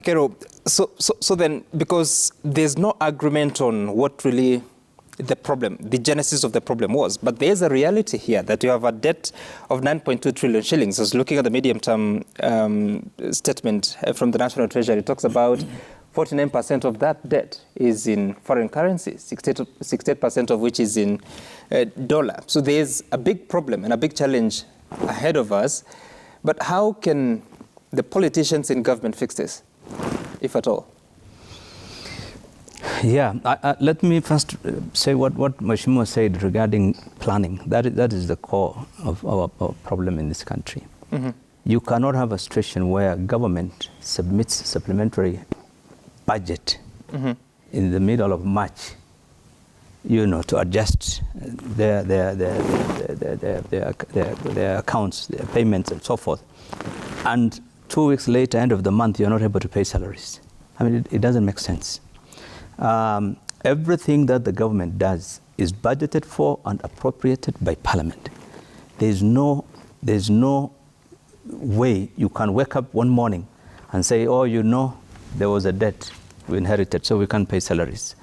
Kerrow, so then, because there's no agreement on what really the problem, the genesis of the problem was, but there's a reality here that you have a debt of 9.2 trillion shillings. I was looking at the medium-term statement from the National Treasury. It talks about 49% of that debt is in foreign currency, 68% of which is in dollar. So there's a big problem and a big challenge ahead of us. But how can the politicians in government fix this, if at all? Yeah, let me first say what Mheshimiwa said regarding planning. That is the core of our problem in this country. Mm-hmm. You cannot have a situation where government submits supplementary budget mm-hmm. in the middle of March, to adjust their accounts, their payments, and so forth. And 2 weeks later, end of the month, you're not able to pay salaries. I mean, it doesn't make sense. Everything that the government does is budgeted for and appropriated by Parliament. There's no way you can wake up one morning and say, there was a debt we inherited, so we can't pay salaries.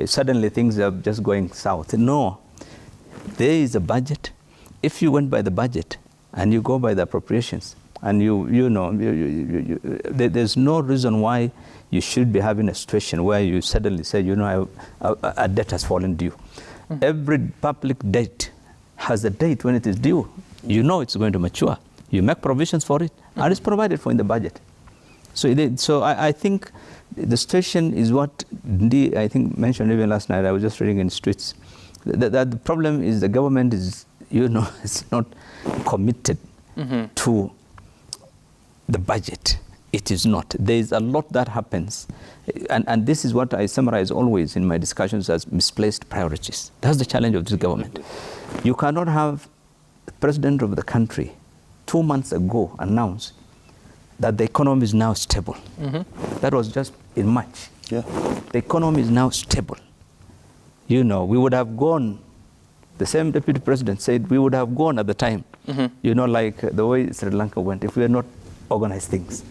Suddenly things are just going south. No, there is a budget. If you went by the budget and you go by the appropriations, and there's no reason why you should be having a situation where you suddenly say, a debt has fallen due. Mm-hmm. Every public debt has a date when it is due. It's going to mature. You make provisions for it, mm-hmm. and it's provided for in the budget. So I think the situation is what I think mentioned even last night. I was just reading in the streets that the problem is the government is, it's not committed mm-hmm. to the budget. It is not. There is a lot that happens. And this is what I summarize always in my discussions as misplaced priorities. That's the challenge of this government. You cannot have the president of the country 2 months ago announce that the economy is now stable. Mm-hmm. That was just in March. Yeah. The economy is now stable. We would have gone, the same deputy president said, we would have gone at the time, mm-hmm. Like the way Sri Lanka went, if we had not organized things.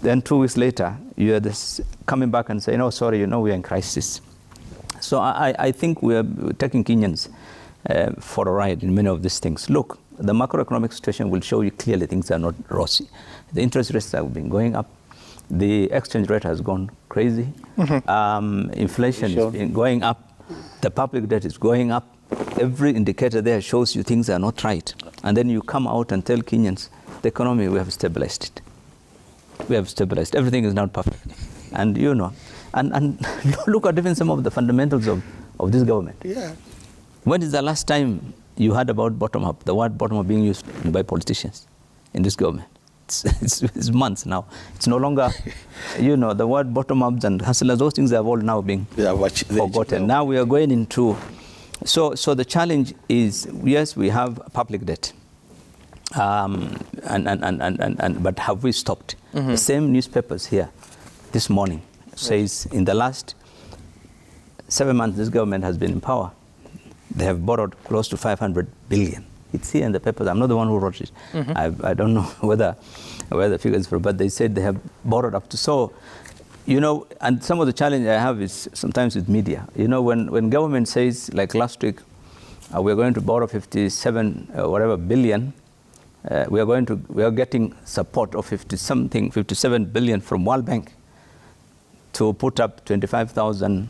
Then 2 weeks later, you are coming back and saying, sorry, we are in crisis. So I think we are taking Kenyans for a ride in many of these things. Look, the macroeconomic situation will show you clearly things are not rosy. The interest rates have been going up. The exchange rate has gone crazy. Mm-hmm. Inflation has been going up. The public debt is going up. Every indicator there shows you things are not right. And then you come out and tell Kenyans, the economy, we have stabilized it. We have stabilized. Everything is not perfect. And and look at even some of the fundamentals of this government. Yeah. When is the last time you heard about bottom-up, the word bottom-up being used by politicians in this government? It's months now. It's no longer, the word bottom-ups and hustlers, those things have all now been forgotten. Now we are going into, so the challenge is, yes, we have public debt. But have we stopped? Mm-hmm. The same newspapers here this morning says in the last 7 months this government has been in power. They have borrowed close to 500 billion. It's here in the papers. I'm not the one who wrote it. Mm-hmm. I don't know where the figures from, but they said they have borrowed up to. So, and some of the challenge I have is sometimes with media. When government says, like last week, we're going to borrow 57 billion. We are getting support of 57 billion from World Bank to put up 25,000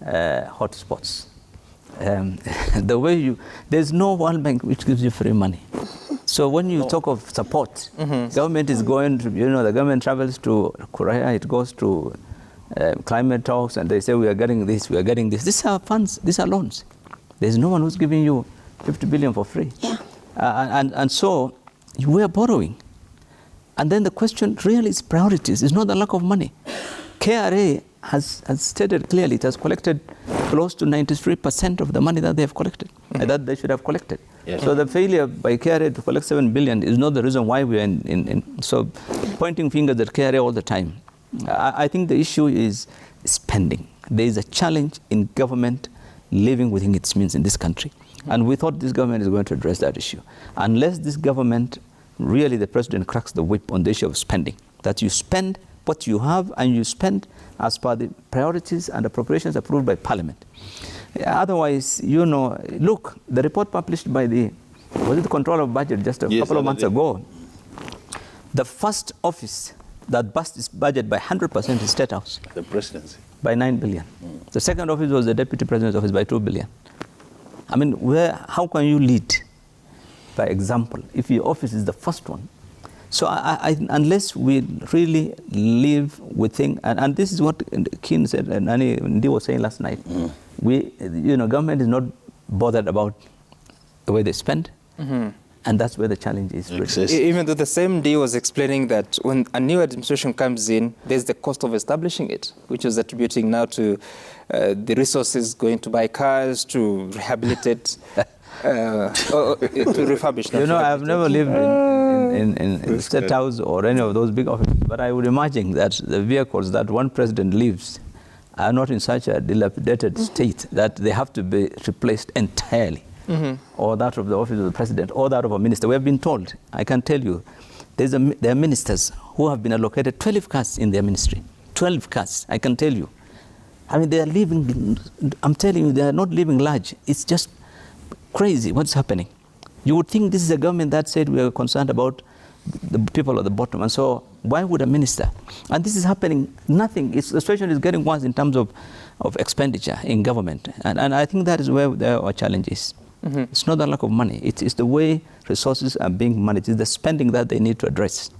hotspots. There's no World Bank which gives you free money. So when you talk of support, mm-hmm. government is going to, the government travels to Korea, it goes to climate talks, and they say we are getting this, we are getting this. These are funds, these are loans. There's no one who's giving you 50 billion for free. Yeah. And so we are borrowing. And then the question really is priorities. It's not the lack of money. KRA has stated clearly it has collected close to 93% of the money that they have collected, mm-hmm. that they should have collected. Yes. So the failure by KRA to collect 7 billion is not the reason why we are so pointing fingers at KRA all the time. I think the issue is spending. There is a challenge in government living within its means in this country. And we thought this government is going to address that issue. Unless this government, really the president cracks the whip on the issue of spending, that you spend what you have and you spend as per the priorities and appropriations approved by Parliament. Otherwise, you know, look, the report published by the Control of Budget just a couple of months ago, the first office that bust its budget by 100% is State House. The presidency. By 9 billion. The second office was the Deputy President's office by 2 billion. I mean, how can you lead by example if your office is the first one? So unless we really live within, and this is what Keane said, and Ndi was saying last night, government is not bothered about the way they spend, and that's where the challenge is. Even though the same Ndi was explaining that when a new administration comes in, there's the cost of establishing it, which is attributing now to the resources going to buy cars, to rehabilitate, to refurbish. You know, I've never lived in State House or any of those big offices, but I would imagine that the vehicles that one president leaves are not in such a dilapidated state that they have to be replaced entirely, or that of the office of the president, or that of a minister. We have been told, I can tell you, there are ministers who have been allocated 12 cars in their ministry. 12 cars, I can tell you. I mean, they are living, I'm telling you, they are not living large. It's just crazy what's happening. You would think this is a government that said we are concerned about the people at the bottom, and so why would a minister? And this is happening, nothing, the situation is getting worse in terms of expenditure in government, and I think that is where our challenge is. It's not the lack of money, it's the way resources are being managed, it's the spending that they need to address.